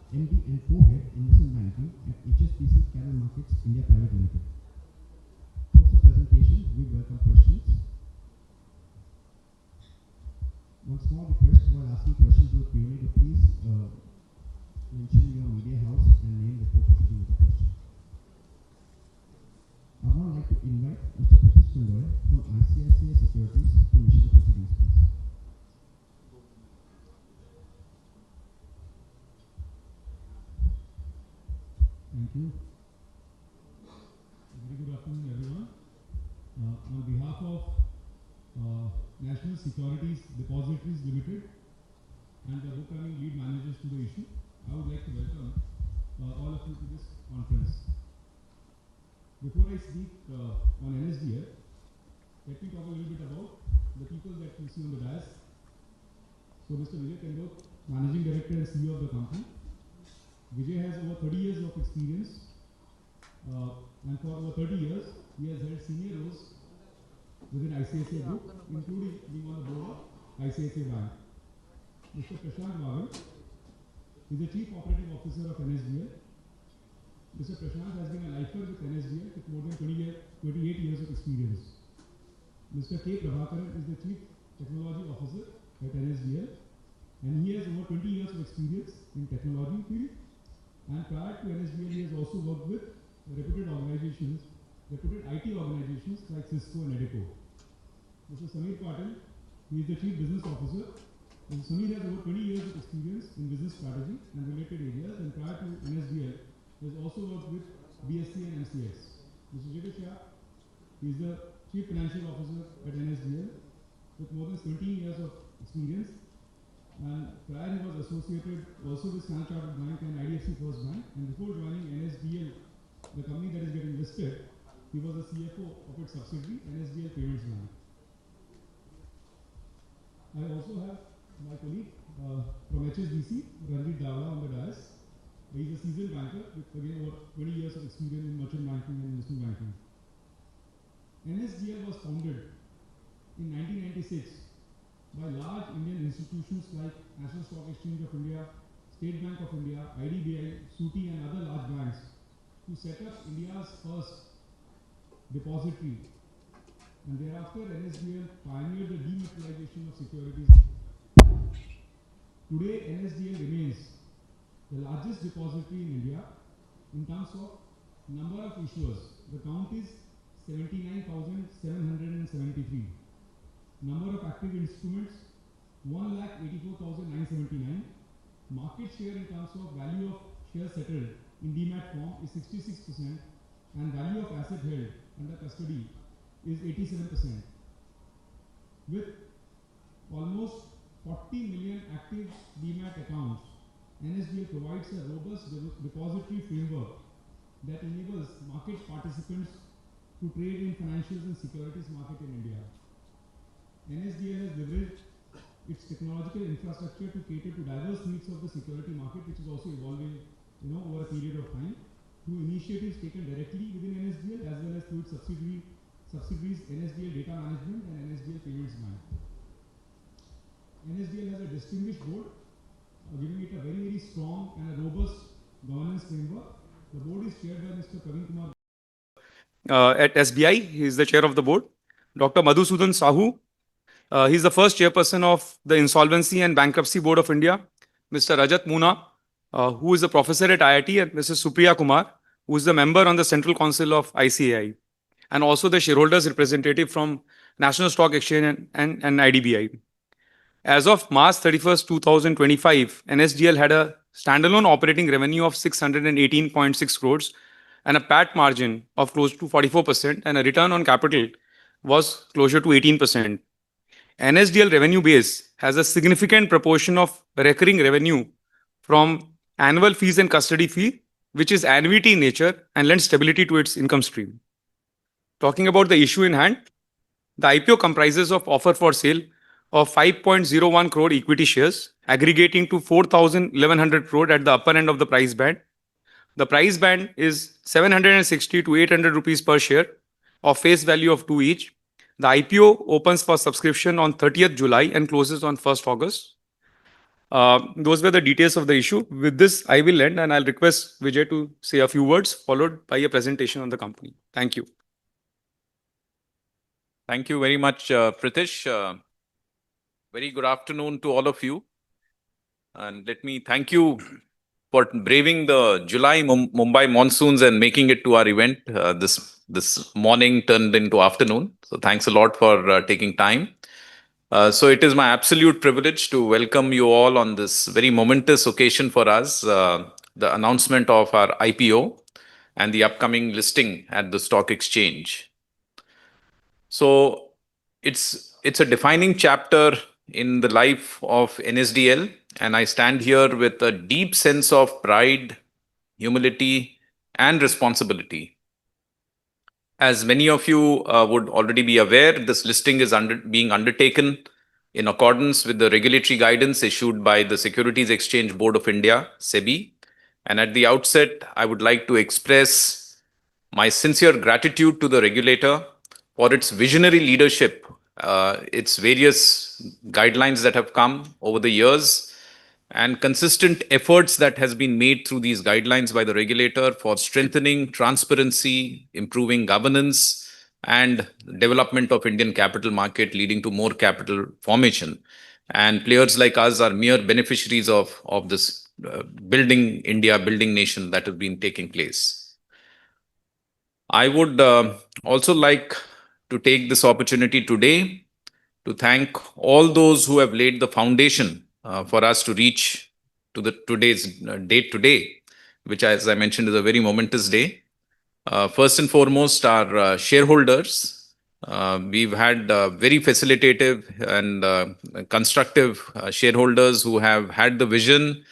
MD and Co-Head Investment Banking at HSBC Capital Markets India Private Limited. Post the presentation, we welcome questions. One small request while asking questions to the Q&A to please mention your media house and name before proceeding with the question. I would now like to invite Mr. Pratish Kandoy from ICICI Securities to initiate the proceedings, please. Thank you. Very good afternoon, everyone. On behalf of National Securities Depositories Limited and the upcoming lead managers to the issue, I would like to welcome all of you to this conference. Before I speak on NSDL, let me talk a little bit about the people that you see on the dais. So Mr. Vijay Kandoy, Managing Director and CEO of the company. Vijay has over 30 years of experience, and for over 30 years, he has held senior roles within ICICI Group, including being on the board of ICICI Bank. Mr. Prashant Vagal is the Chief Operating Officer of NSDL. Mr. Prashant has been a lifer with NSDL with more than 28 years of experience. Mr. K. Prabhakaran is the Chief Technology Officer at NSDL, and he has over 20 years of experience in technology field. And prior to NSDL, he has also worked with reputed organizations, reputed IT organizations like Cisco and Edico. Mr. Samir Patil, he is the Chief Business Officer. Mr. Samir has over 20 years of experience in business strategy and related areas, and prior to NSDL, he has also worked with BSC and MCS. Mr. Jigar Shah, he is the Chief Financial Officer at NSDL with more than 17 years of experience. And prior he was associated also with Standard Chartered Bank and IDFC First Bank. And before joining NSDL, the company that is getting listed, he was a CFO of its subsidiary, NSDL Payments Bank. I also have my colleague from HSBC, Ranjit Dawla, on the dais. He is a seasoned banker with again over 20 years of experience in merchant banking and investment banking. NSDL was founded in 1996 by large Indian institutions like National Stock Exchange of India, State Bank of India, IDBI, SUTI and other large banks to set up India's first depository. And thereafter NSDL pioneered the dematerialization of securities. Today NSDL remains the largest depository in India in terms of number of issuers. The count is 79,773. Number of active instruments, 1,84,979. Market share in terms of value of shares settled in demat form is 66%, and value of asset held under custody is 87%. With almost 40 million active demat accounts, NSDL provides a robust depository framework that enables market participants to trade in financials and securities market in India. NSDL has leveraged its technological infrastructure to cater to diverse needs of the security market, which is also evolving, over a period of time, through initiatives taken directly within NSDL as well as through its subsidiaries NSDL Data Management and NSDL Payments Bank. NSDL has a distinguished board, giving it a very, very strong and a robust governance framework. The board is chaired by Mr. Praveen Kumar. At SBI, he is the chair of the board. Dr. Madhusudan Sahu, he is the first chairperson of the Insolvency and Bankruptcy Board of India. Mr. Rajat Moona, who is a professor at IIT, and Mrs. Supriya Kumar, who is the member on the Central Council of ICAI, and also the shareholders representative from National Stock Exchange and IDBI. As of March 31st, 2025, NSDL had a standalone operating revenue of 618.6 crores and a PAT margin of close to 44%, and a return on capital was closer to 18%. NSDL revenue base has a significant proportion of recurring revenue from annual fees and custody fee, which is annuity in nature and lends stability to its income stream. Talking about the issue in hand, the IPO comprises of offer for sale of 5.01 crore equity shares, aggregating to 4,1100 crore at the upper end of the price band. The price band is 760 to 800 rupees per share of face value of 2 each. The IPO opens for subscription on 30th July and closes on 1st August. Those were the details of the issue. With this, I will end, and I'll request Vijay to say a few words, followed by a presentation on the company. Thank you. Thank you very much, Pritish. Very good afternoon to all of you. And let me thank you for braving the July Mumbai monsoons and making it to our event. This morning turned into afternoon. So thanks a lot for taking time. So it is my absolute privilege to welcome you all on this very momentous occasion for us, the announcement of our IPO and the upcoming listing at the stock exchange. So it's a defining chapter in the life of NSDL, and I stand here with a deep sense of pride, humility, and responsibility. As many of you would already be aware, this listing is being undertaken in accordance with the regulatory guidance issued by the Securities Exchange Board of India, SEBI. And at the outset, I would like to express my sincere gratitude to the regulator for its visionary leadership, its various guidelines that have come over the years, and consistent efforts that has been made through these guidelines by the regulator for strengthening transparency, improving governance, and development of Indian capital market, leading to more capital formation. And players like us are mere beneficiaries of this building India, building nation that has been taking place. I would also like to take this opportunity today to thank all those who have laid the foundation for us to reach to the today's date today, which, as I mentioned, is a very momentous day. First and foremost, our shareholders. We've had very facilitative and constructive shareholders who have had the vision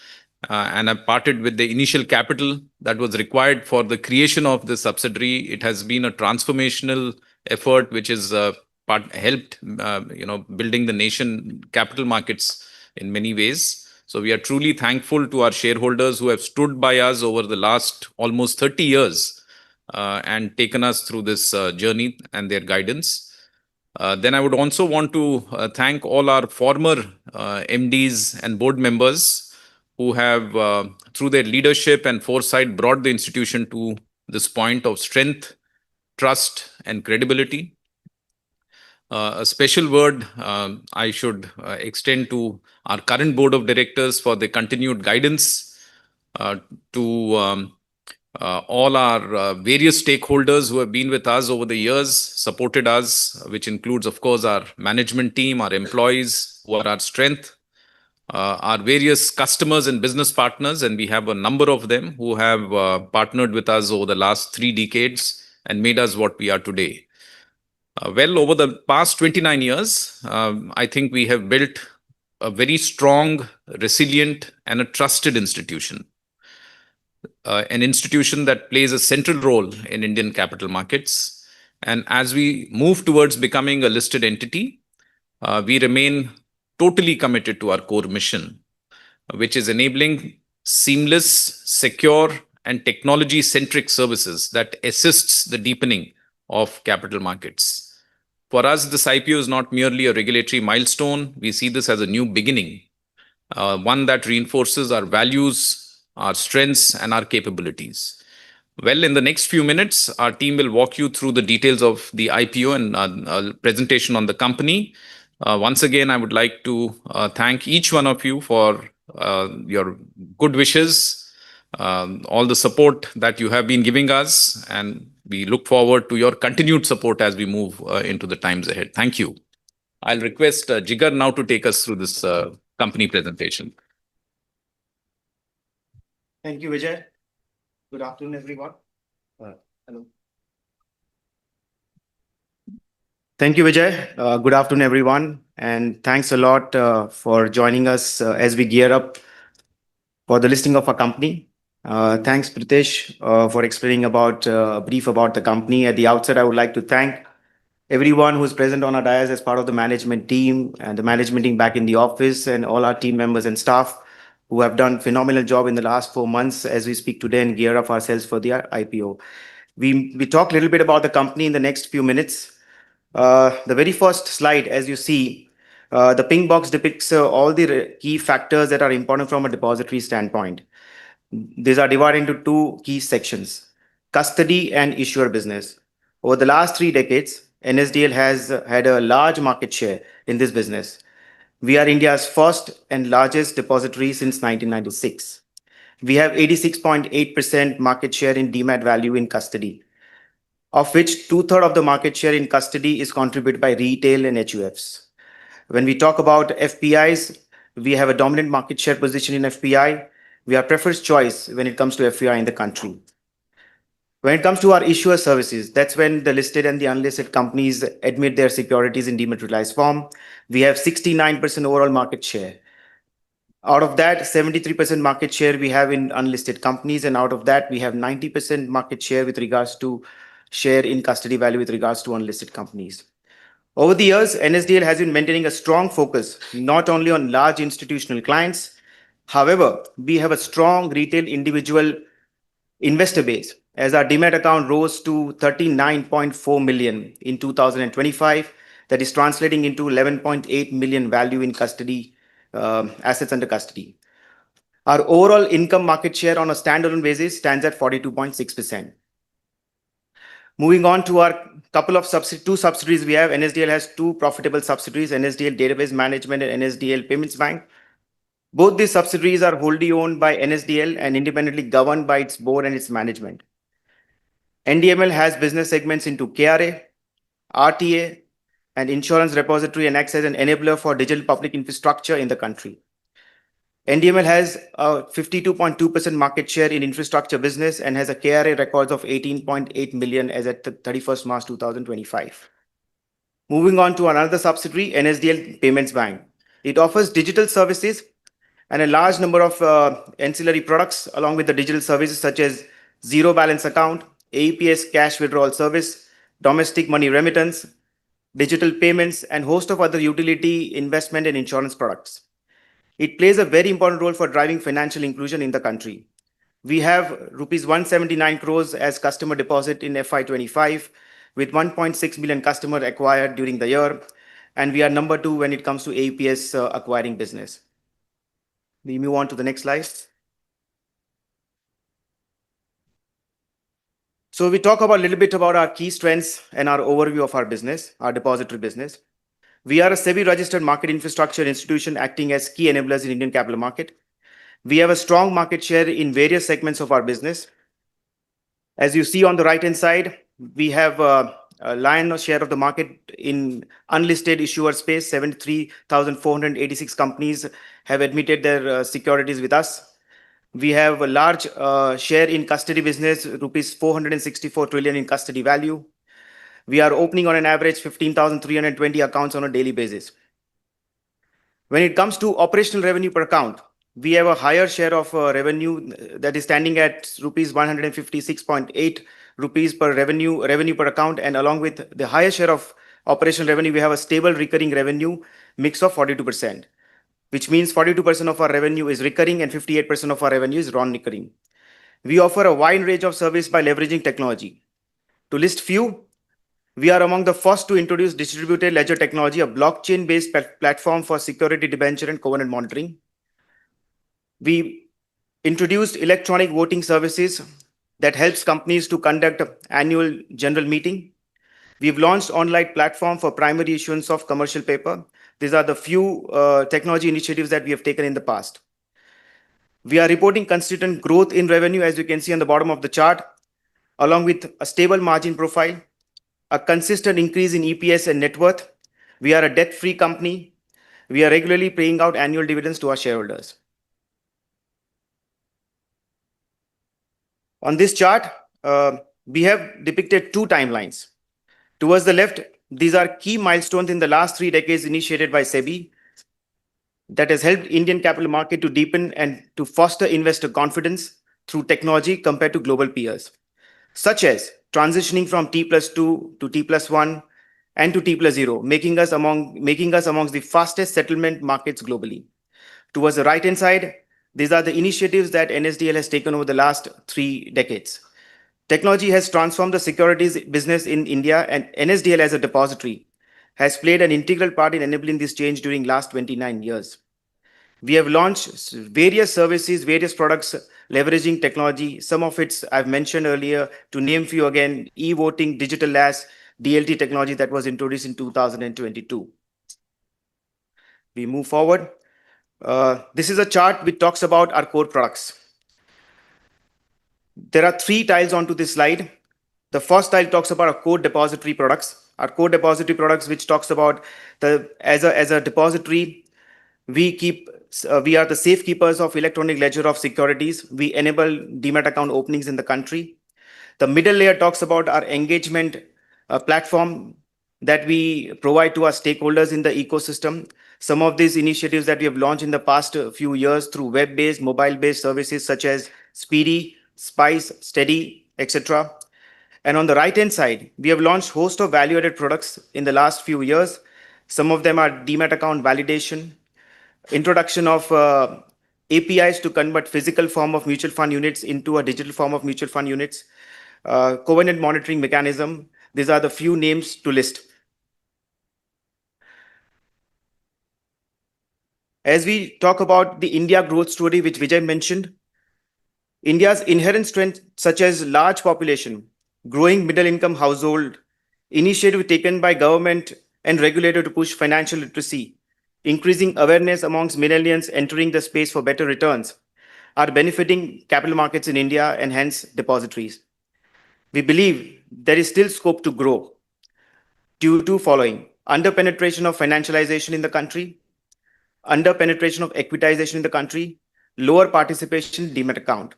and have parted with the initial capital that was required for the creation of the subsidiary. It has been a transformational effort which has helped building the nation capital markets in many ways. So we are truly thankful to our shareholders who have stood by us over the last almost 30 years and taken us through this journey and their guidance. Then I would also want to thank all our former MDs and board members who have, through their leadership and foresight, brought the institution to this point of strength, trust, and credibility. A special word I should extend to our current board of directors for the continued guidance, to all our various stakeholders who have been with us over the years, supported us, which includes, of course, our management team, our employees, who are our strength, our various customers and business partners, and we have a number of them who have partnered with us over the last 3 decades and made us what we are today. Well, over the past 29 years, I think we have built a very strong, resilient, and a trusted institution. An institution that plays a central role in Indian capital markets. And as we move towards becoming a listed entity, we remain totally committed to our core mission, which is enabling seamless, secure, and technology-centric services that assists the deepening of capital markets. For us, this IPO is not merely a regulatory milestone. We see this as a new beginning, one that reinforces our values, our strengths, and our capabilities. Well, in the next few minutes, our team will walk you through the details of the IPO and a presentation on the company. Once again, I would like to thank each one of you for your good wishes, all the support that you have been giving us, and we look forward to your continued support as we move into the times ahead. Thank you. I'll request Jigar now to take us through this company presentation. Thank you, Vijay. Good afternoon, everyone. Hello. Thank you, Vijay. Good afternoon, everyone. And thanks a lot for joining us as we gear up for the listing of our company. Thanks, Pritish, for explaining about brief about the company. At the outset, I would like to thank everyone who's present on our dais as part of the management team and the management team back in the office, and all our team members and staff who have done a phenomenal job in the last 4 months as we speak today and gear up ourselves for the IPO. We talk a little bit about the company in the next few minutes. The very first slide, as you see, The pink box depicts all the key factors that are important from a depository standpoint. These are divided into two key sections: custody and issuer business. Over the last 3 decades, NSDL has had a large market share in this business. We are India's first and largest depository since 1996. We have 86.8% market share in demat value in custody, of which two-thirds of the market share in custody is contributed by retail and HUFs. When we talk about FPIs, we have a dominant market share position in FPI. We are preferred choice when it comes to FPI in the country. When it comes to our issuer services, that's when the listed and the unlisted companies admit their securities in dematerialized form. We have 69% overall market share. Out of that, 73% market share we have in unlisted companies, and out of that, we have 90% market share with regards to share in custody value with regards to unlisted companies. Over the years, NSDL has been maintaining a strong focus not only on large institutional clients. However, we have a strong retail individual investor base, as our demat account rose to 39.4 million in 2025. That is translating into 11.8 million value in custody, assets under custody. Our overall income market share on a standalone basis stands at 42.6%. Moving on to our couple of two subsidiaries we have. NSDL has two profitable subsidiaries, NSDL Database Management and NSDL Payments Bank. Both these subsidiaries are wholly owned by NSDL and independently governed by its board and its management. NDML has business segments into KRA, RTA, and insurance repository, and acts as an enabler for digital public infrastructure in the country. NDML has a 52.2% market share in infrastructure business and has a KRA records of 18.8 million as at 31st March 2025. Moving on to another subsidiary, NSDL Payments Bank. It offers digital services and a large number of ancillary products along with the digital services such as zero balance account, AEPS cash withdrawal service, domestic money remittance, digital payments, and host of other utility, investment, and insurance products. It plays a very important role for driving financial inclusion in the country. We have rupees 179 crores as customer deposit in FY25, with 1.6 million customers acquired during the year, and we are number 2 when it comes to APS acquiring business. We move on to the next slide. So we talk about a little bit about our key strengths and our overview of our business, our depository business. We are a SEBI-registered market infrastructure institution acting as key enablers in Indian capital market. We have a strong market share in various segments of our business. As you see on the right-hand side, we have a lion's share of the market in unlisted issuer space. 73,486 companies have admitted their securities with us. We have a large share in custody business, rupees 464 trillion in custody value. We are opening on an average 15,320 accounts on a daily basis. When it comes to operational revenue per account, we have a higher share of revenue that is standing at rupees 156.8 rupees per revenue per account, and along with the higher share of operational revenue, we have a stable recurring revenue mix of 42%, which means 42% of our revenue is recurring and 58% of our revenue is non-recurring. We offer a wide range of service by leveraging technology. To list few, we are among the first to introduce distributed ledger technology, a blockchain-based platform for security, debenture, and covenant monitoring. We introduced electronic voting services that helps companies to conduct an annual general meeting. We've launched online platform for primary issuance of commercial paper. These are the few technology initiatives that we have taken in the past. We are reporting consistent growth in revenue, as you can see on the bottom of the chart, along with a stable margin profile, a consistent increase in EPS and net worth. We are a debt-free company. We are regularly paying out annual dividends to our shareholders. On this chart, we have depicted two timelines. Towards the left, these are key milestones in the last 3 decades initiated by SEBI that has helped Indian capital market to deepen and to foster investor confidence through technology compared to global peers, such as transitioning from T+2 to T+1 and to T+0, making us amongst the fastest settlement markets globally. Towards the right-hand side, these are the initiatives that NSDL has taken over the last 3 decades. Technology has transformed the securities business in India, and NSDL as a depository has played an integral part in enabling this change during last 29 years. We have launched various services, various products leveraging technology. Some of it I've mentioned earlier. To name few again, e-voting, digital LAS, DLT technology that was introduced in 2022. We move forward. This is a chart which talks about our core products. There are 3 tiles onto this slide. The first tile talks about our core depository products. Our core depository products, which talks about as a depository, we are the safekeepers of electronic ledger of securities. We enable demat account openings in the country. The middle layer talks about our engagement platform that we provide to our stakeholders in the ecosystem. Some of these initiatives that we have launched in the past few years through web-based, mobile-based services such as Speedy, Spice, Steady, etc. And on the right-hand side, we have launched a host of value-added products in the last few years. Some of them are demat account validation, introduction of APIs to convert physical form of mutual fund units into a digital form of mutual fund units, covenant monitoring mechanism. These are the few names to list. As we talk about the India growth story, which Vijay mentioned, India's inherent strength, such as large population, growing middle income household, initiative taken by government and regulator to push financial literacy, increasing awareness amongst millennials entering the space for better returns, are benefiting capital markets in India and hence depositories. We believe there is still scope to grow due to following: under-penetration of financialization in the country, under-penetration of equitization in the country, lower participation in demat account.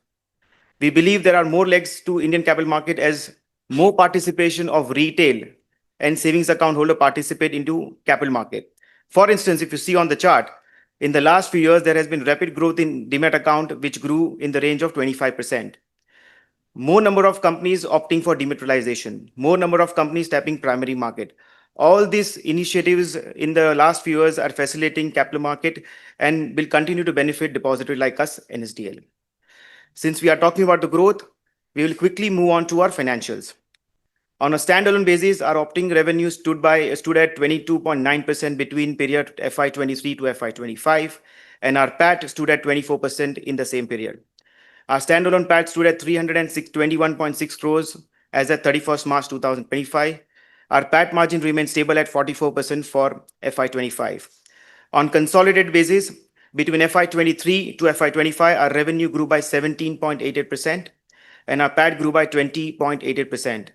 We believe there are more legs to Indian capital market as more participation of retail and savings account holder participate into capital market. For instance, if you see on the chart, in the last few years, there has been rapid growth in demat account, which grew in the range of 25%. More number of companies opting for dematerialization, more number of companies tapping primary market. All these initiatives in the last few years are facilitating capital market and will continue to benefit depository like us, NSDL. Since we are talking about the growth, we will quickly move on to our financials. On a standalone basis, our operating revenue stood at 22.9% between period FY23 to FY25, and our PAT stood at 24% in the same period. Our standalone PAT stood at 321.6 crores as at 31st March 2025. Our PAT margin remains stable at 44% for FY25. On consolidated basis, between FY23 to FY25, our revenue grew by 17.88% and our PAT grew by 20.88%.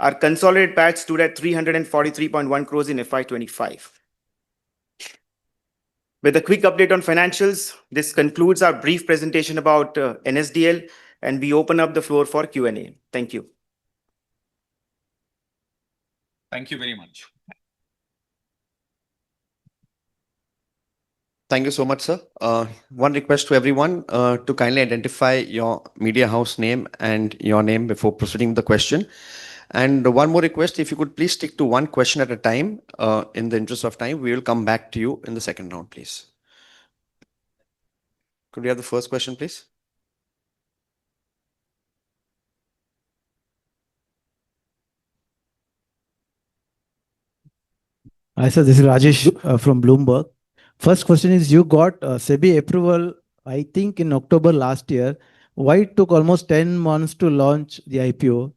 Our consolidated PAT stood at 343.1 crores in FY25. With a quick update on financials, this concludes our brief presentation about NSDL, and we open up the floor for Q&A. Thank you. Thank you very much. Thank you so much, sir. One request to everyone to kindly identify your media house name and your name before proceeding with the question. And one more request, if you could please stick to one question at a time. In the interest of time, we will come back to you in the second round, please. Could we have the first question, please? Hi, sir. This is Rajesh from Bloomberg. First question is, you got SEBI approval, I think, in October last year. Why it took almost 10 months to launch the IPO?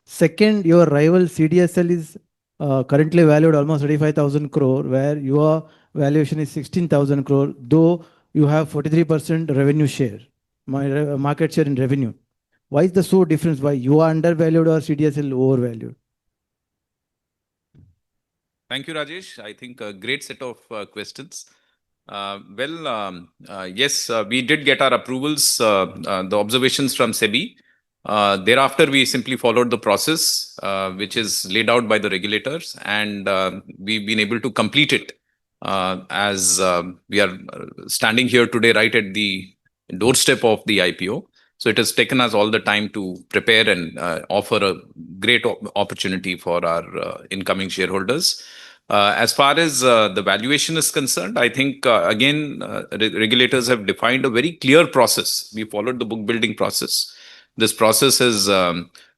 Second, your rival CDSL is currently valued almost 35,000 crore, where your valuation is 16,000 crore, though you have 43% revenue share, market share in revenue. Why is the so difference? Why you are undervalued or CDSL overvalued? Thank you, Rajesh. I think a great set of questions. Yes, we did get our approvals, the observations from SEBI. Thereafter, we simply followed the process, which is laid out by the regulators, and we've been able to complete it as we are standing here today right at the doorstep of the IPO. So it has taken us all the time to prepare and offer a great opportunity for our incoming shareholders. As far as the valuation is concerned, I think, again, regulators have defined a very clear process. We followed the book building process. This process has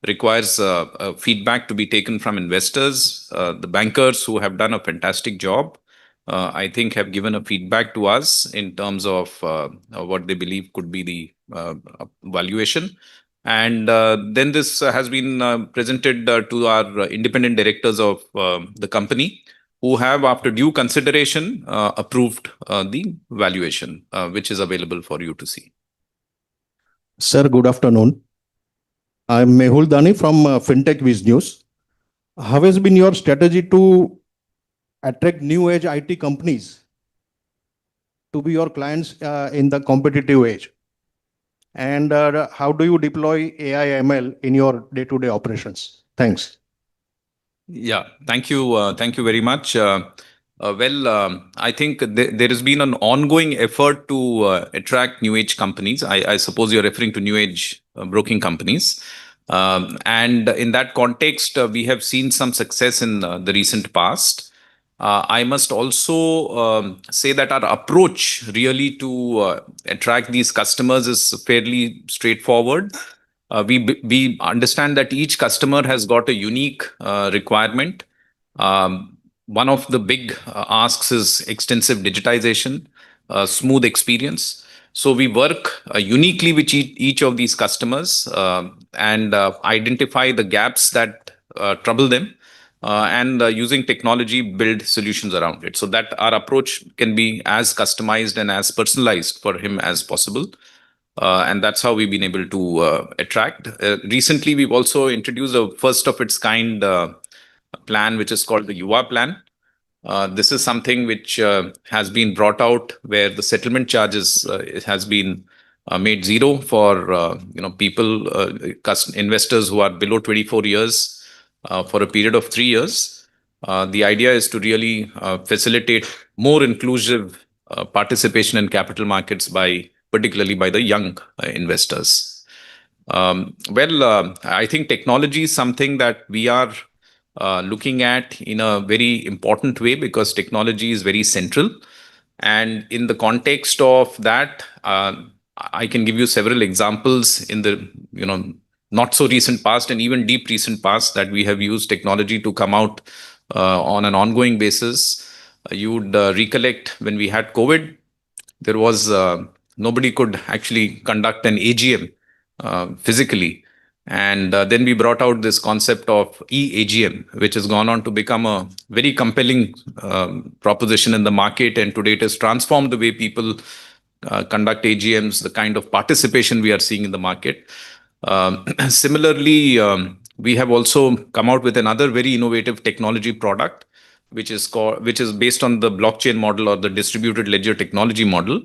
requires feedback to be taken from investors. The bankers who have done a fantastic job, I think, have given a feedback to us in terms of what they believe could be the valuation. And then this has been presented to our independent directors of the company, who have, after due consideration, approved the valuation, which is available for you to see. Sir, good afternoon. I'm Mehul Dani from FinTech Viz News. How has been your strategy to attract new age IT companies to be your clients in the competitive age? And how do you deploy AI ML in your day-to-day operations? Thanks. Yeah, thank you. Thank you very much. I think there has been an ongoing effort to attract new age companies. I suppose you're referring to new age broking companies. And in that context, we have seen some success in the recent past. I must also say that our approach really to attract these customers is fairly straightforward. We understand that each customer has got a unique requirement. One of the big asks is extensive digitization, smooth experience. So we work uniquely with each of these customers and identify the gaps that trouble them, and using technology build solutions around it, so that our approach can be as customized and as personalized for him as possible. And that's how we've been able to attract. Recently, we've also introduced a first of its kind plan, which is called the Yuva plan. This is something which has been brought out where the settlement charges it has been made zero for people, investors who are below 24 years for a period of 3 years. The idea is to really facilitate more inclusive participation in capital markets particularly by the young investors. I think technology is something that we are looking at in a very important way, because technology is very central. And in the context of that, I can give you several examples in the not so recent past and even deep recent past that we have used technology to come out on an ongoing basis. You would recollect when we had COVID, there was nobody could actually conduct an AGM physically. And then we brought out this concept of e-AGM, which has gone on to become a very compelling proposition in the market. And today it has transformed the way people conduct AGMs, the kind of participation we are seeing in the market. Similarly, we have also come out with another very innovative technology product, which is based on the blockchain model or the distributed ledger technology model.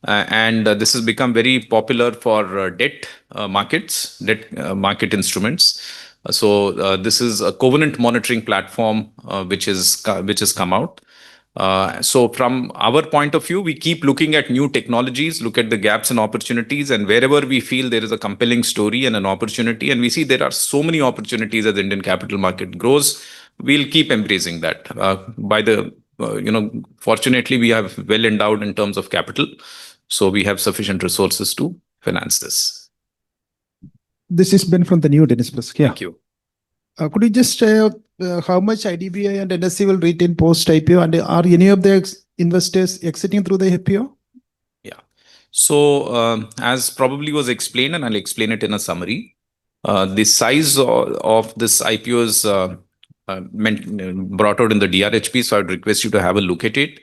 And this has become very popular for debt market instruments. So this is a covenant monitoring platform which has come out. So from our point of view, we keep looking at new technologies, look at the gaps and opportunities, and wherever we feel there is a compelling story and an opportunity, and we see there are so many opportunities as the Indian capital market grows, we'll keep embracing that. Fortunately, we have well endowed in terms of capital, so we have sufficient resources to finance this. This is Ben from the New Dennis Plus. Thank you. Could you just share how much IDBI and NSE will retain post IPO, and are any of the investors exiting through the IPO? Yeah. So as probably was explained, and I'll explain it in a summary, the size of this IPO is brought out in the DRHP, so I'd request you to have a look at it.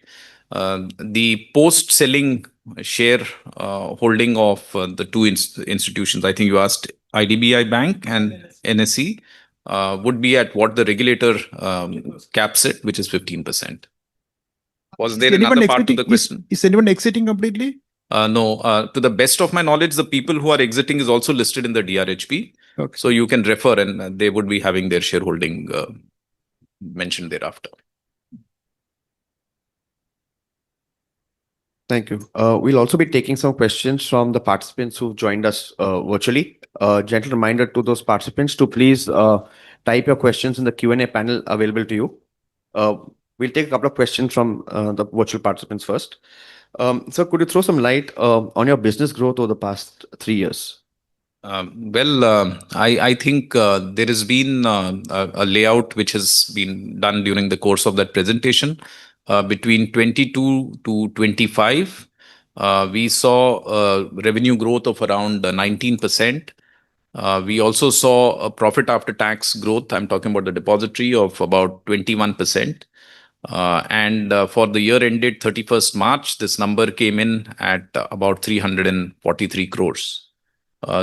The post-selling share holding of the two institutions, I think you asked IDBI Bank and NSE, would be at what the regulator caps it, which is 15%. Was there another part to the question? Is anyone exiting completely? No. To the best of my knowledge, the people who are exiting is also listed in the DRHP. Okay. So you can refer, and they would be having their shareholding mentioned thereafter. Thank you. We'll also be taking some questions from the participants who've joined us virtually. Gentle reminder to those participants to please type your questions in the Q&A panel available to you. We'll take a couple of questions from the virtual participants first. So could you throw some light on your business growth over the past 3 years? I think there has been a layout which has been done during the course of that presentation. Between 22 to 25, we saw revenue growth of around 19%. We also saw a profit after tax growth. I'm talking about the depository of about 21%. And for the year ended 31st March, this number came in at about 343 crores.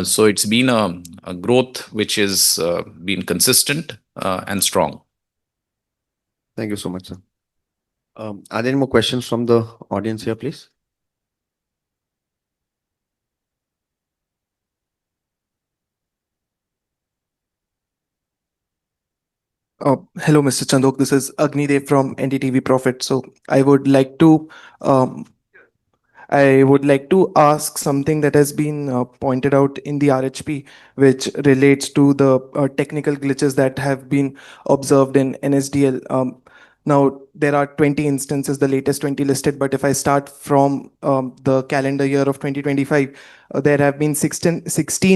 So it's been a growth which has been consistent and strong. Thank you so much, sir. Are there any more questions from the audience here, please? Hello, Mr. Chandok. This is Agni Dev from NDTV Profit. So um, I would like to ask something that has been pointed out in the RHP, which relates to the technical glitches that have been observed in NSDL. Now, there are 20 instances, the latest 20 listed, but if I start from the calendar year of 2025, there have been 16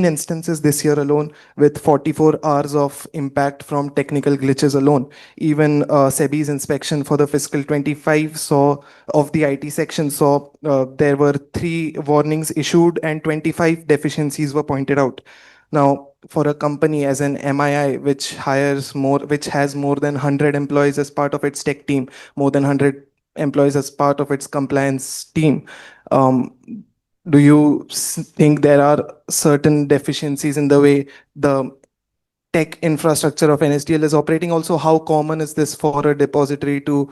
instances this year alone, with 44 hours of impact from technical glitches alone. Even SEBI's inspection for the fiscal 25 saw of the IT section saw there were 3 warnings issued and 25 deficiencies were pointed out. Now, for a company as an MII, which has more than 100 employees as part of its tech team, more than 100 employees as part of its compliance team, do you think there are certain deficiencies in the way the tech infrastructure of NSDL is operating? Also, how common is this for a depository to,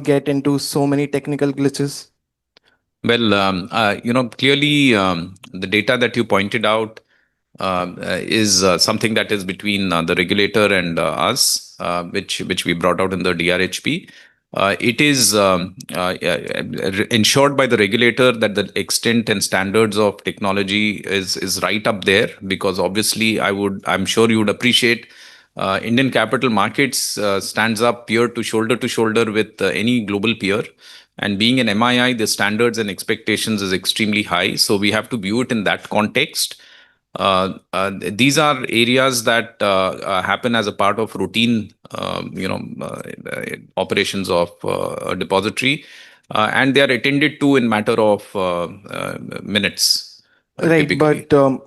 get into so many technical glitches? Clearly, the data that you pointed out is something that is between the regulator and us, which we brought out in the DRHP. It is ensured by the regulator that the extent and standards of technology is right up there, because obviously I'm sure you would appreciate Indian capital markets stands up peer to shoulder with any global peer. And being an MII, the standards and expectations is extremely high. So we have to view it in that context. These are areas that happen as a part of routine, operations of a depository, and they are attended to in matter of minutes. Right, Typically. but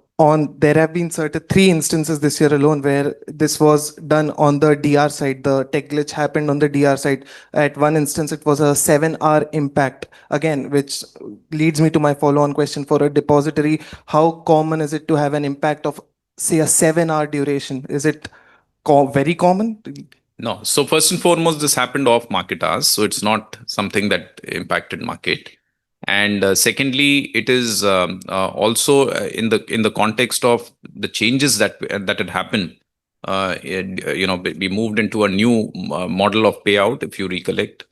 there have been certain 3 instances this year alone where this was done on the DR side. The tech glitch happened on the DR side. At one instance, it was a 7-hour impact. Again, which leads me to my follow-on question: for a depository, how common is it to have an impact of, say, a 7-hour duration? Is it very common? No. So first and foremost, this happened off market hours, so it's not something that impacted market. And secondly, it is also in the context of the changes that had happened. We moved into a new model of payout, if you recollect,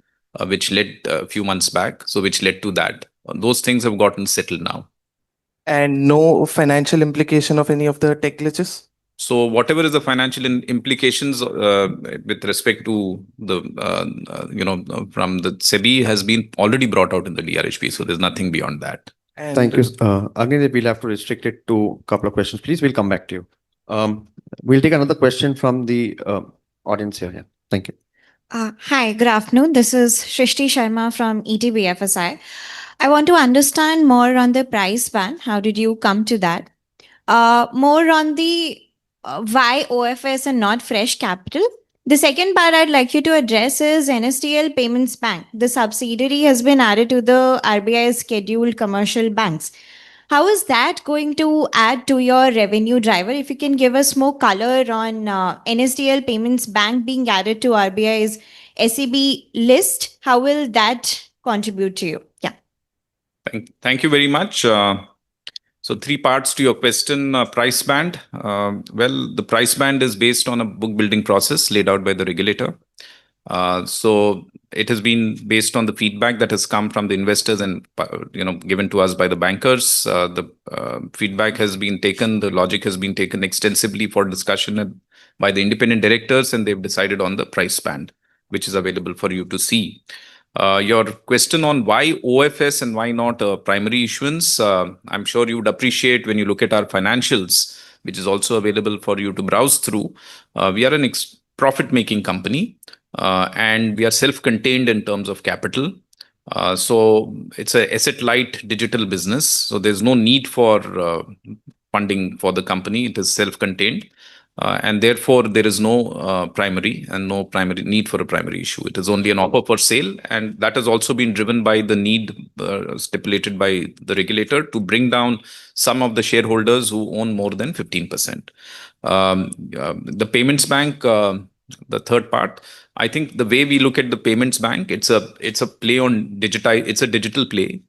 which led a few months back. So which led to that. Those things have gotten settled now. And no financial implication of any of the tech glitches? So whatever is the financial implications with respect to the, from the SEBI has been already brought out in the DRHP. So there's nothing beyond that. And Thank you. Agni, we'll have to restrict it to a couple of questions, please. We'll come back to you. We'll take another question from the audience here. Yeah. Thank you. Hi, good afternoon. This is Shrishti Sharma from ETBFSI. I want to understand more on the price band. How did you come to that? More on the why OFS and not fresh capital. The second part I'd like you to address is NSDL Payments Bank. The subsidiary has been added to the RBI scheduled commercial banks. How is that going to add to your revenue driver? If you can give us more color on NSDL Payments Bank being added to RBI's SEB list, how will that contribute to you? Yeah. Thank you very much. So 3 parts to your question. Price band. The price band is based on a book building process laid out by the regulator. So it has been based on the feedback that has come from the investors and given to us by the bankers. The feedback has been taken. The logic has been taken extensively for discussion by the independent directors, and they've decided on the price band, which is available for you to see. Your question on why OFS and why not primary issuance, I'm sure you would appreciate when you look at our financials, which is also available for you to browse through. We are an profit-making company, and we are self-contained in terms of capital. So it's a asset-light digital business. So there's no need for funding for the company. It is self-contained. And therefore, there is no primary and no primary need for a primary issue. It is only an offer for sale. And that has also been driven by the need stipulated by the regulator to bring down some of the shareholders who own more than 15%. The payments bank, the third part, I think the way we look at the payments bank, it's a play on it's a digital play.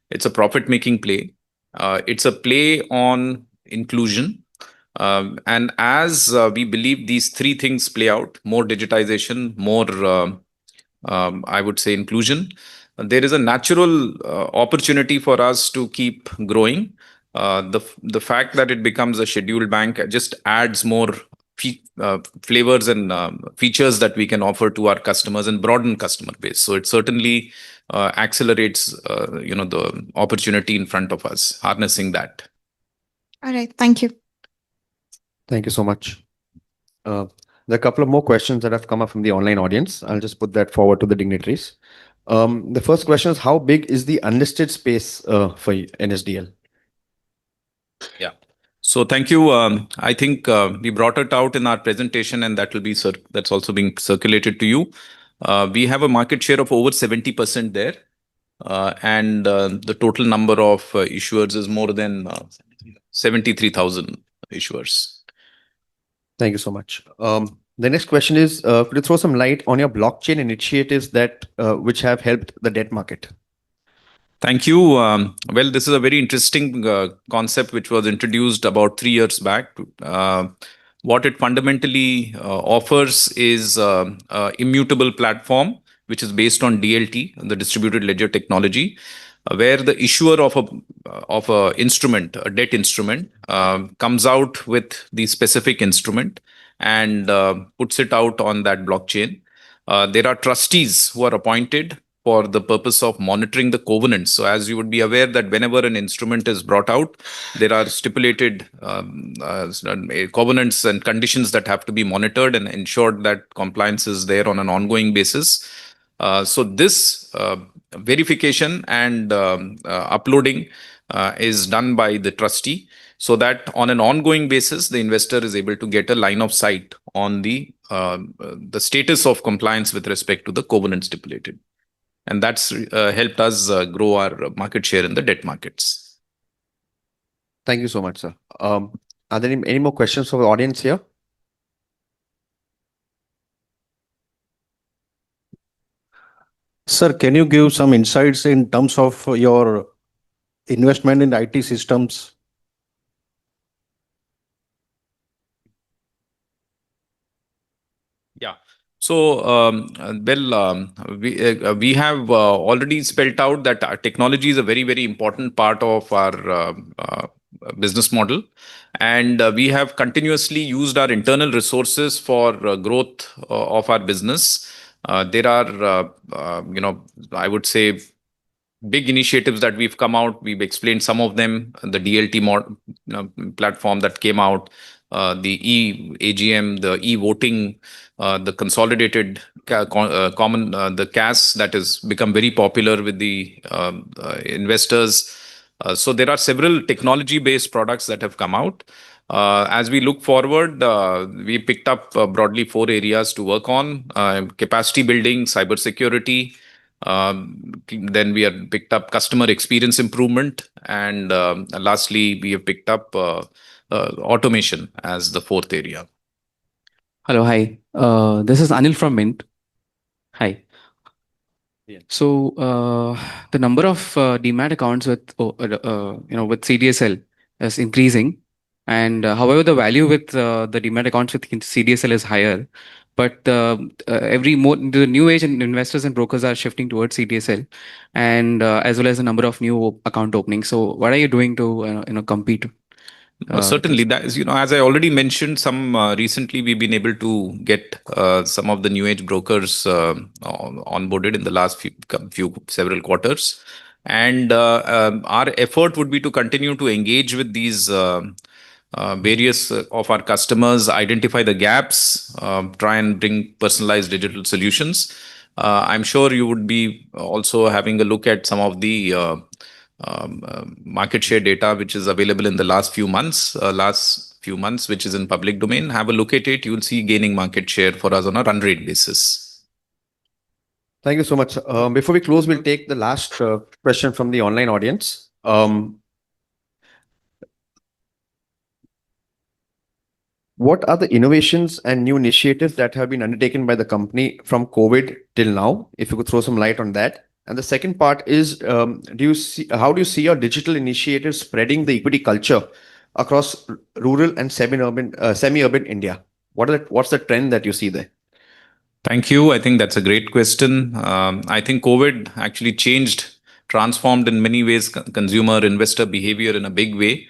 It's a profit-making play. It's a play on inclusion. And as we believe these three things play out, more digitization, more, I would say, inclusion, there is a natural opportunity for us to keep growing. The fact that it becomes a scheduled bank just adds more flavors and features that we can offer to our customers and broaden customer base. So it certainly accelerates, the opportunity in front of us, harnessing that. All right. Thank you. Thank you so much. There are a couple of more questions that have come up from the online audience. I'll just put that forward to the dignitaries. The first question is, how big is the unlisted space for NSDL? Yeah. So thank you. I think we brought it out in our presentation, and that will be that's also being circulated to you. We have a market share of over 70% there, and the total number of issuers is more than 73,000 issuers. Thank you so much. The next question is, could you throw some light on your blockchain initiatives that which have helped the debt market? Thank you. Well, this is a very interesting concept which was introduced about 3 years back. What it fundamentally offers is immutable platform, which is based on DLT, the distributed ledger technology, where the issuer of a instrument, a debt instrument, comes out with the specific instrument and puts it out on that blockchain. There are trustees who are appointed for the purpose of monitoring the covenants. So as you would be aware that whenever an instrument is brought out, there are stipulated covenants and conditions that have to be monitored and ensured that compliance is there on an ongoing basis. So this verification and uploading is done by the trustee, so that on an ongoing basis, the investor is able to get a line of sight on the status of compliance with respect to the covenant stipulated. And that's helped us grow our market share in the debt markets. Thank you so much, sir. Are there any more questions from the audience here? Sir, can you give some insights in terms of your investment in IT systems? Yeah. So, we have already spelled out that our technology is a very, very important part of our business model. And we have continuously used our internal resources for growth of our business. There are, I would say, big initiatives that we've come out. We've explained some of them, the DLT platform that came out, the e-AGM, the e-voting, the consolidated common, the CAS that has become very popular with the investors. So there are several technology-based products that have come out. As we look forward, we picked up broadly 4 areas to work on: capacity building, cybersecurity. Then we have picked up customer experience improvement, and lastly, we have picked up automation as the 4th area. Hello, hi. This is Anil from Mint. Hi. Yeah. So the number of demat accounts with with CDSL is increasing, and however the value with the demat accounts with CDSL is higher, but the new age investors and brokers are shifting towards CDSL, and as well as the number of new account openings. So what are you doing to compete Certainly, that is, as I already mentioned, some recently we've been able to get some of the new age brokers onboarded in the last several quarters, and our effort would be to continue to engage with these various of our customers, identify the gaps, try and bring personalized digital solutions. I'm sure you would be also having a look at some of the market share data which is available in the last few months, which is in public domain. Have a look at it. You'll see gaining market share for us on a run rate basis. Thank you so much. Before we close, we'll take the last question from the online audience. What are the innovations and new initiatives that have been undertaken by the company from COVID till now? If you could throw some light on that. And the second part is, how do you see your digital initiatives spreading the equity culture across rural and semi-urban India? What's the trend that you see there? Thank you. I think that's a great question. I think COVID actually transformed in many ways consumer investor behavior in a big way.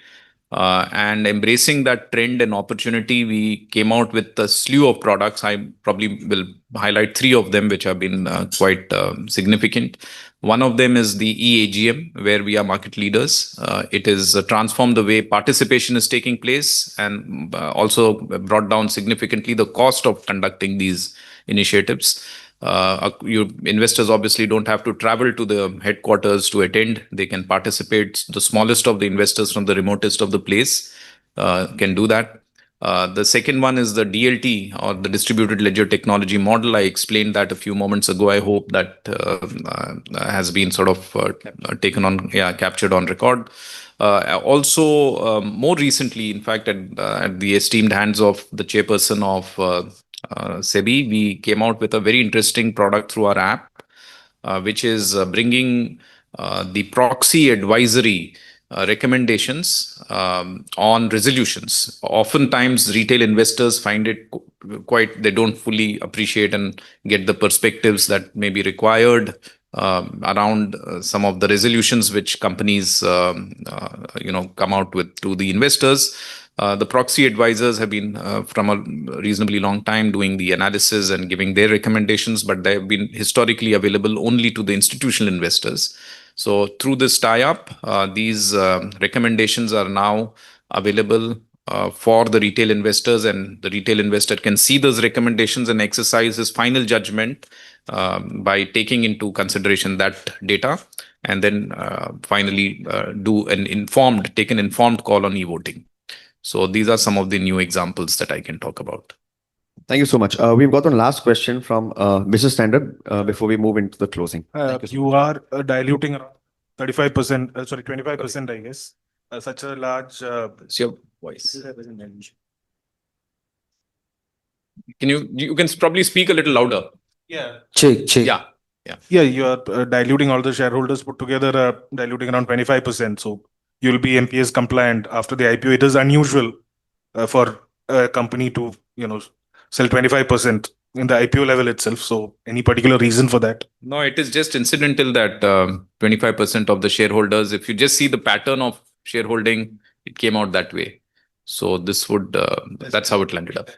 And embracing that trend and opportunity, we came out with a slew of products. I probably will highlight three of them, which have been quite significant. One of them is the e-AGM, where we are market leaders. It has transformed the way participation is taking place and also brought down significantly the cost of conducting these initiatives. Investors obviously don't have to travel to the headquarters to attend. They can participate. The smallest of the investors from the remotest of the place can do that. The second one is the DLT, or the distributed ledger technology model. I explained that a few moments ago. I hope that has been sort of captured on record. Also, more recently, in fact, at the esteemed hands of the chairperson of SEBI, we came out with a very interesting product through our app, which is bringing the proxy advisory recommendations on resolutions. Oftentimes, retail investors find it they don't fully appreciate and get the perspectives that may be required around some of the resolutions which companies come out with to the investors. The proxy advisors have been from a reasonably long time doing the analysis and giving their recommendations, but they have been historically available only to the institutional investors. So through this tie-up, these recommendations are now available for the retail investors, and the retail investor can see those recommendations and exercise his final judgment by taking into consideration that data, and then finally take an informed call on e-voting. So these are some of the new examples that I can talk about. Thank you so much. We've got one last question from Business Standard before we move into the closing. You are diluting around 35%, 25%, I guess. Such a large. It's your voice. You can probably speak a little louder. Yeah. Check. Yeah, you are diluting all the shareholders put together, diluting around 25%. So you'll be MPS compliant after the IPO. It is unusual for a company to, sell 25% in the IPO level itself. So any particular reason for that? No, it is just incidental that 25% of the shareholders, if you just see the pattern of shareholding, it came out that way. So that's how it landed up.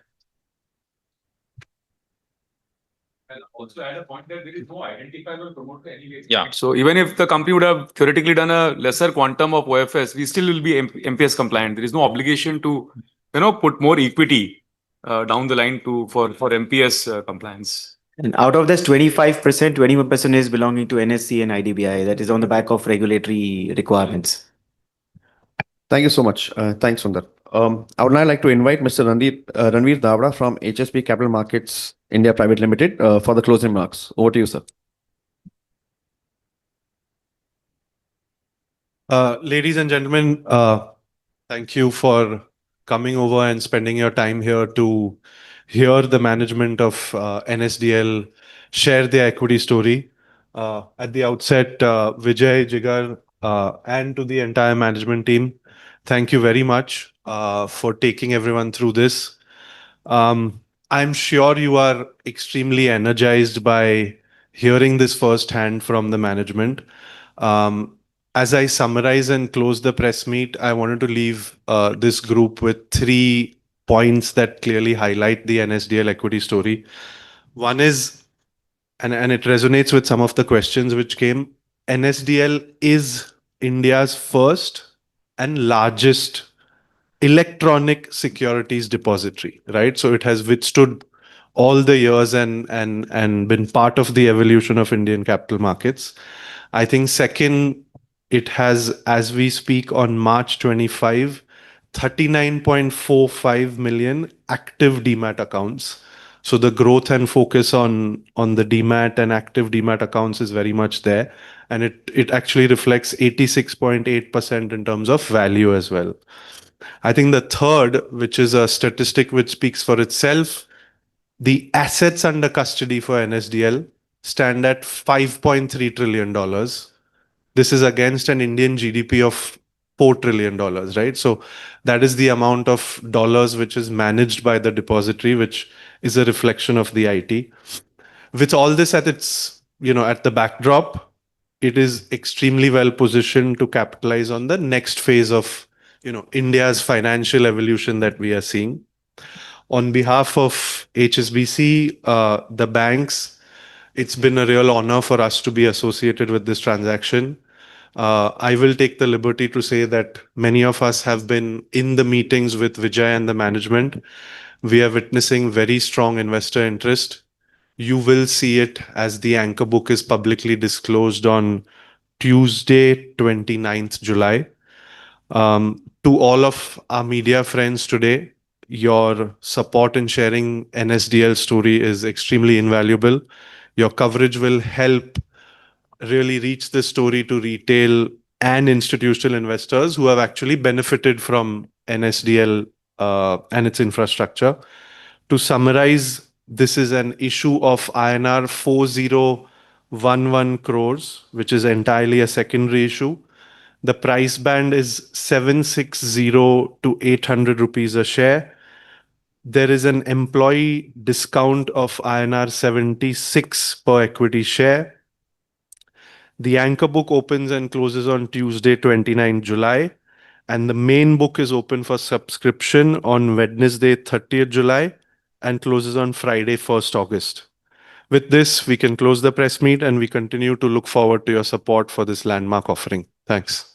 And also add a point that there is no identifiable promoter anyway. Yeah. So even if the company would have theoretically done a lesser quantum of OFS, we still will be MPS compliant. There is no obligation to, put more equity down the line for MPS compliance. And out of this 25%, 21% is belonging to NSE and IDBI. That is on the back of regulatory requirements. Thank you so much. Thanks, Sundar. I would now like to invite Mr. Ranveer Davda from HSP Capital Markets India Private Limited for the closing remarks. Over to you, sir. Ladies and gentlemen, thank you for coming over and spending your time here to hear the management of NSDL share their equity story. At the outset, Vijay, Jigar, and to the entire management team, thank you very much for taking everyone through this. I'm sure you are extremely energized by hearing this firsthand from the management. as I summarize and close the press meet, I wanted to leave this group with 3 points that clearly highlight the NSDL equity story. One is, and it resonates with some of the questions which came, NSDL is India's first and largest electronic securities depository, right? So it has withstood all the years and been part of the evolution of Indian capital markets. I think second, it has, as we speak on March 25, 39.45 million active demat accounts. So the growth and focus on the demat and active demat accounts is very much there. And it actually reflects 86.8% in terms of value as well. I think the third, which is a statistic which speaks for itself, the assets under custody for NSDL stand at $5.3 trillion. This is against an Indian GDP of $4 trillion, right? So that is the amount of dollars which is managed by the depository, which is a reflection of the IT. With all this at its, at the backdrop, it is extremely well positioned to capitalize on the next phase of, India's financial evolution that we are seeing. On behalf of HSBC, the banks, it's been a real honor for us to be associated with this transaction. I will take the liberty to say that many of us have been in the meetings with Vijay and the management. We are witnessing very strong investor interest. You will see it as the anchor book is publicly disclosed on Tuesday, 29th July. To all of our media friends today, your support in sharing NSDL story is extremely invaluable. Your coverage will help really reach this story to retail and institutional investors who have actually benefited from NSDL and its infrastructure. To summarize, this is an issue of INR 4011 crores, which is entirely a secondary issue. The price band is 760 to 800 rupees a share. There is an employee discount of INR 76 per equity share. The anchor book opens and closes on Tuesday, 29 July, and the main book is open for subscription on Wednesday, 30th July, and closes on Friday, 1st August. With this, we can close the press meet and we continue to look forward to your support for this landmark offering. Thanks.